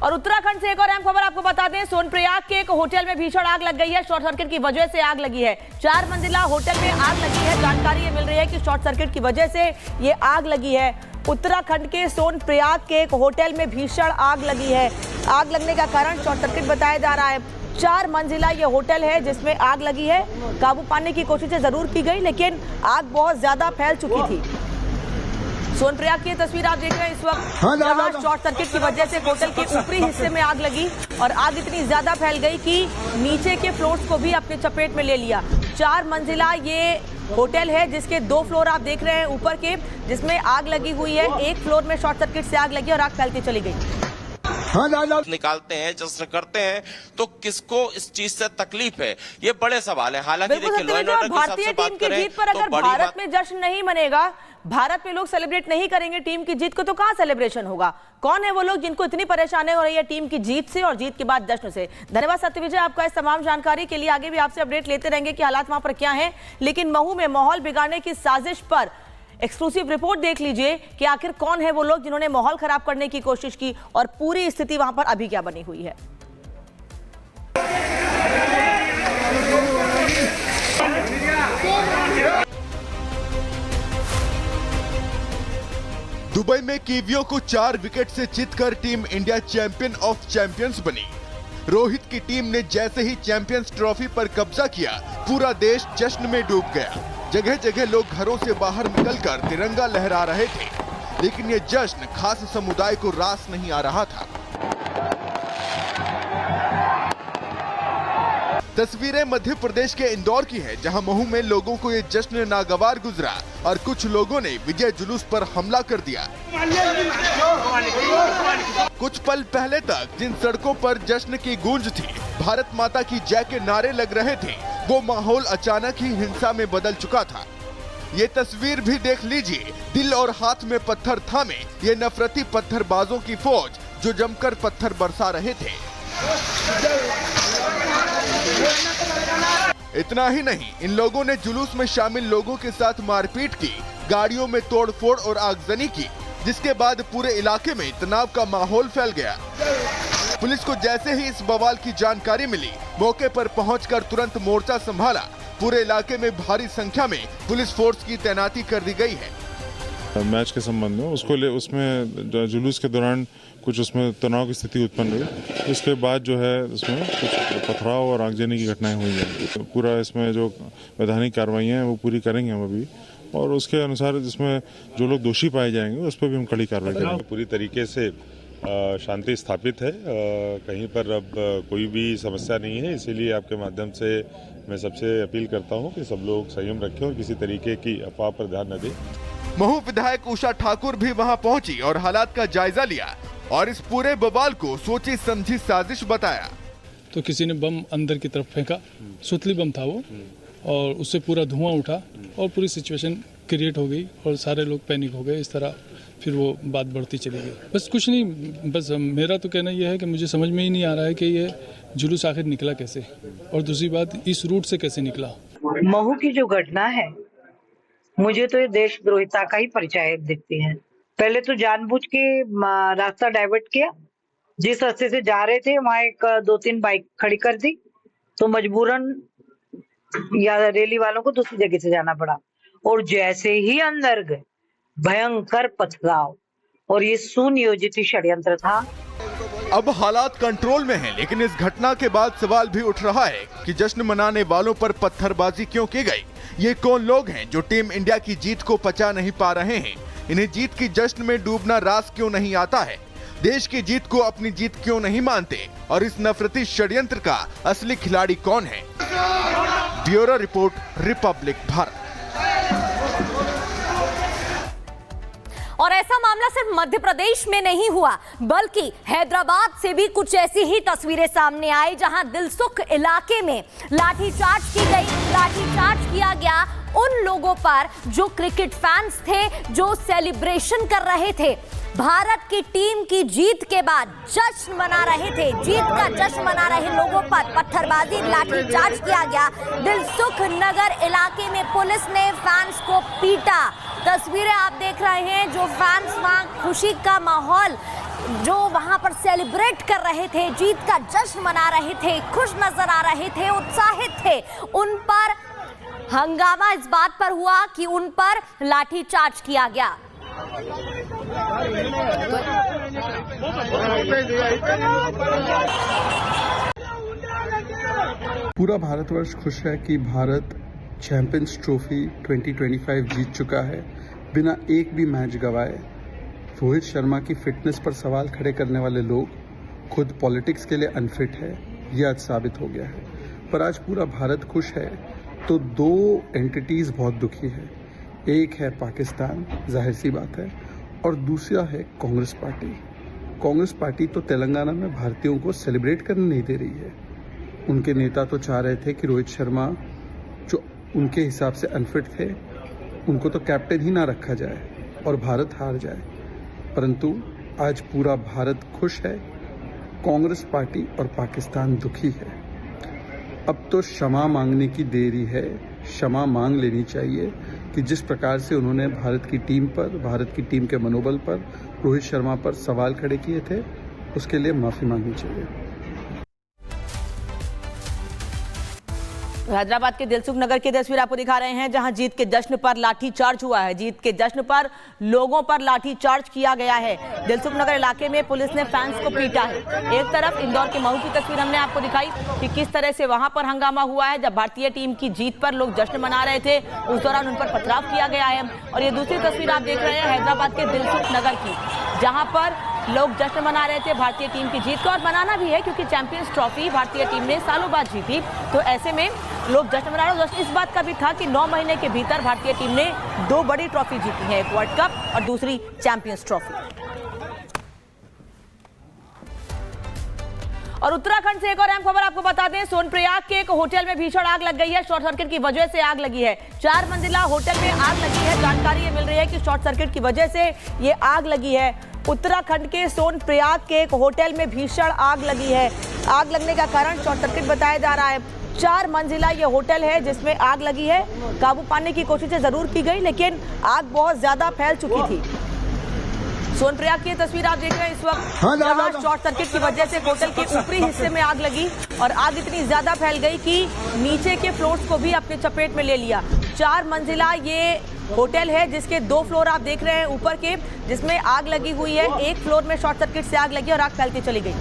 और उत्तराखंड से एक और अहम खबर आपको बता दें, सोनप्रयाग के एक होटल में भीषण आग लग गई है। शॉर्ट सर्किट की वजह से आग लगी है। 4 मंजिला होटल में आग लगी है। जानकारी ये मिल रही है कि शॉर्ट सर्किट की वजह से ये आग लगी है। उत्तराखंड के सोनप्रयाग के एक होटल में भीषण आग लगी है। आग लगने का कारण शॉर्ट सर्किट बताया जा रहा है। 4 मंजिला ये होटल है जिसमें आग लगी है। काबू पाने की कोशिशें जरूर की गई, लेकिन आग बहुत ज्यादा फैल चुकी थी। सोनप्रयाग की तस्वीर आप देख रहे हैं इस वक्त, जहां शॉर्ट सर्किट की वजह से होटल के ऊपरी हिस्से में आग लगी और आग इतनी ज्यादा फैल गई कि नीचे के फ्लोर्स को भी अपने चपेट में ले लिया। 4 मंजिला ये होटल है जिसके 2 फ्लोर आप देख रहे हैं ऊपर के, जिसमें आग लगी हुई है। एक फ्लोर में शॉर्ट सर्किट से आग लगी और आग फैलती चली गई। निकालते हैं, जश्न करते हैं, तो किसको इस चीज से तकलीफ है, ये बड़े सवाल है। हालांकि देखिए, भारतीय टीम की जीत पर अगर भारत में जश्न नहीं मनेगा, भारत में लोग सेलिब्रेट नहीं करेंगे टीम की जीत को, तो कहां सेलिब्रेशन होगा? कौन है वो लोग जिनको इतनी परेशानी हो रही है टीम की जीत से और जीत के बाद जश्न से? धन्यवाद सत्यविजय आपका इस तमाम जानकारी के लिए। आगे भी आपसे अपडेट लेते रहेंगे कि हालात वहां पर क्या हैं। लेकिन महू में माहौल बिगाड़ने की साजिश पर एक्सक्लूसिव रिपोर्ट देख लीजिए कि आखिर कौन है वो लोग जिन्होंने माहौल खराब करने की कोशिश की और पूरी स्थिति वहां पर अभी क्या बनी हुई है। दुबई में कीवियों को 4 विकेट से जीतकर team India champion of champions बनी। रोहित की टीम ने जैसे ही चैंपियंस ट्रॉफी पर कब्जा किया, पूरा देश जश्न में डूब गया। जगह जगह लोग घरों से बाहर निकलकर तिरंगा लहरा रहे थे, लेकिन ये जश्न खास समुदाय को रास नहीं आ रहा था। तस्वीरें मध्य प्रदेश के इंदौर की है, जहां महू में लोगों को ये जश्न नागवार गुजरा और कुछ लोगों ने विजय जुलूस पर हमला कर दिया। कुछ पल पहले तक जिन सड़कों पर जश्न की गूंज थी, भारत माता की जय के नारे लग रहे थे, वो माहौल अचानक ही हिंसा में बदल चुका था। ये तस्वीर भी देख लीजिए। दिल और हाथ में पत्थर थामे ये नफरती पत्थरबाजों की फौज जो जमकर पत्थर बरसा रहे थे। इतना ही नहीं, इन लोगों ने जुलूस में शामिल लोगों के साथ मारपीट की, गाड़ियों में तोड़फोड़ और आगजनी की, जिसके बाद पूरे इलाके में तनाव का माहौल फैल गया। पुलिस को जैसे ही इस बवाल की जानकारी मिली, मौके पर पहुंचकर तुरंत मोर्चा संभाला। पूरे इलाके में भारी संख्या में पुलिस फोर्स की तैनाती कर दी गई है। मैच के संबंध में उसमें जुलूस के दौरान कुछ उसमें तनाव की स्थिति उत्पन्न हुई। उसके बाद जो है उसमें कुछ पथराव और आगजनी की घटनाएं हुई हैं। तो पूरा इसमें जो वैधानिक कार्रवाइयाँ हैं वो पूरी करेंगे हम अभी, और उसके अनुसार जिसमें जो लोग दोषी पाए जाएंगे उस पर भी हम कड़ी कार्रवाई करेंगे। पूरी तरीके से शांति स्थापित है, कहीं पर अब कोई भी समस्या नहीं है। इसीलिए आपके माध्यम से मैं सबसे अपील करता हूं कि सब लोग संयम रखें और किसी तरीके की अफवाह पर ध्यान न दें। महू विधायक उषा ठाकुर भी वहां पहुंची और हालात का जायजा लिया और इस पूरे बवाल को सोची समझी साजिश बताया। तो किसी ने बम अंदर की तरफ फेंका, सुतली बम था वो, और उससे पूरा धुआं उठा और पूरी सिचुएशन क्रिएट हो गई और सारे लोग पैनिक हो गए। इस तरह फिर वो बात बढ़ती चली गई। बस कुछ नहीं, बस मेरा तो कहना यह है कि मुझे समझ में ही नहीं आ रहा है कि ये जुलूस आखिर निकला कैसे, और दूसरी बात इस रूट से कैसे निकला। महू की जो घटना है, मुझे तो ये देशद्रोहिता का ही परिचय दिखती है। पहले तो जानबूझ के रास्ता डाइवर्ट किया, जिस रास्ते से जा रहे थे वहाँ 2-3 बाइक खड़ी कर दी, तो मजबूरन या रैली वालों को दूसरी जगह से जाना पड़ा। और जैसे ही अंदर गए, भयंकर पथराव, और ये सुनियोजित षड्यंत्र था। अब हालात कंट्रोल में हैं, लेकिन इस घटना के बाद सवाल भी उठ रहा है कि जश्न मनाने वालों पर पत्थरबाजी क्यों की गई। ये कौन लोग हैं जो टीम इंडिया की जीत को पचा नहीं पा रहे हैं? इन्हें जीत की जश्न में डूबना रास क्यों नहीं आता है? देश की जीत को अपनी जीत क्यों नहीं मानते? और इस नफरती षड्यंत्र का असली खिलाड़ी कौन है? Bureau report, Republic Bharat. और ऐसा मामला सिर्फ मध्य प्रदेश में नहीं हुआ, बल्कि हैदराबाद से भी कुछ ऐसी ही तस्वीरें सामने आई, जहां दिलसुख इलाके में लाठीचार्ज की गई। लाठीचार्ज किया गया उन लोगों पर जो क्रिकेट फैंस थे, जो सेलिब्रेशन कर रहे थे। भारत की टीम की जीत के बाद जश्न मना रहे थे, जीत का जश्न मना रहे लोगों पर पत्थरबाजी, लाठीचार्ज किया गया। दिलसुख नगर इलाके में पुलिस ने फैंस को पीटा। तस्वीरें आप देख रहे हैं, जो फैंस वहां खुशी का माहौल जो वहां पर सेलिब्रेट कर रहे थे, जीत का जश्न मना रहे थे, खुश नजर आ रहे थे, उत्साहित थे, उन पर हंगामा इस बात पर हुआ कि उन पर लाठीचार्ज किया गया। पूरा भारतवर्ष खुश है कि भारत चैंपियंस ट्रॉफी 2025 जीत चुका है बिना एक भी मैच गवाए। रोहित शर्मा की फिटनेस पर सवाल खड़े करने वाले लोग खुद पॉलिटिक्स के लिए अनफिट है, यह आज साबित हो गया है। पर आज पूरा भारत खुश है तो दो एंटिटीज बहुत दुखी है। एक है पाकिस्तान, जाहिर सी बात है, और दूसरा है कांग्रेस पार्टी। कांग्रेस पार्टी तो तेलंगाना में भारतीयों को सेलिब्रेट करने नहीं दे रही है। उनके नेता तो चाह रहे थे कि रोहित शर्मा, जो उनके हिसाब से अनफिट थे, उनको तो कैप्टन ही ना रखा जाए और भारत हार जाए। परंतु आज पूरा भारत खुश है, कांग्रेस पार्टी और पाकिस्तान दुखी है। अब तो क्षमा मांगने की देरी है, क्षमा मांग लेनी चाहिए कि जिस प्रकार से उन्होंने भारत की टीम पर, भारत की टीम के मनोबल पर, रोहित शर्मा पर सवाल खड़े किए थे, उसके लिए माफी मांगनी चाहिए। हैदराबाद के दिलसुख नगर की तस्वीर आपको दिखा रहे हैं, जहां जीत के जश्न पर लाठीचार्ज हुआ है। जीत के जश्न पर लोगों पर लाठीचार्ज किया गया है। दिलसुख नगर इलाके में पुलिस ने फैंस को पीटा है। एक तरफ इंदौर के महू की तस्वीर हमने आपको दिखाई कि किस तरह से वहां पर हंगामा हुआ है। जब भारतीय टीम की जीत पर लोग जश्न मना रहे थे, उस दौरान उन पर पथराव किया गया है। और ये दूसरी तस्वीर आप देख रहे हैं हैदराबाद के दिलसुख नगर की, जहां पर लोग जश्न मना रहे थे भारतीय टीम की जीत को, और मनाना भी है क्योंकि चैंपियंस ट्रॉफी भारतीय टीम ने सालों बाद जीती। तो ऐसे में लोग जश्न मना रहे। जश्न इस बात का भी था कि 9 महीने के भीतर भारतीय टीम ने 2 बड़ी ट्रॉफी जीती है, एक वर्ल्ड कप और दूसरी चैंपियंस ट्रॉफी। और उत्तराखंड से एक और अहम खबर आपको बता दें, सोनप्रयाग के एक होटल में भीषण आग लग गई है। शॉर्ट सर्किट की वजह से आग लगी है। 4 मंजिला होटल में आग लगी है। जानकारी ये मिल रही है कि शॉर्ट सर्किट की वजह से ये आग लगी है। उत्तराखंड के सोनप्रयाग के एक होटल में भीषण आग लगी है। आग लगने का कारण शॉर्ट सर्किट बताया जा रहा है। 4 मंजिला ये होटल है जिसमें आग लगी है। काबू पाने की कोशिशें जरूर की गई, लेकिन आग बहुत ज्यादा फैल चुकी थी। सोनप्रयाग की तस्वीर आप देख रहे हैं इस वक्त, जहां शॉर्ट सर्किट की वजह से होटल के ऊपरी हिस्से में आग लगी और आग इतनी ज्यादा फैल गई कि नीचे के फ्लोर्स को भी अपने चपेट में ले लिया। 4 मंजिला ये होटल है जिसके 2 फ्लोर आप देख रहे हैं ऊपर के, जिसमें आग लगी हुई है। एक फ्लोर में शॉर्ट सर्किट से आग लगी और आग फैलती चली गई।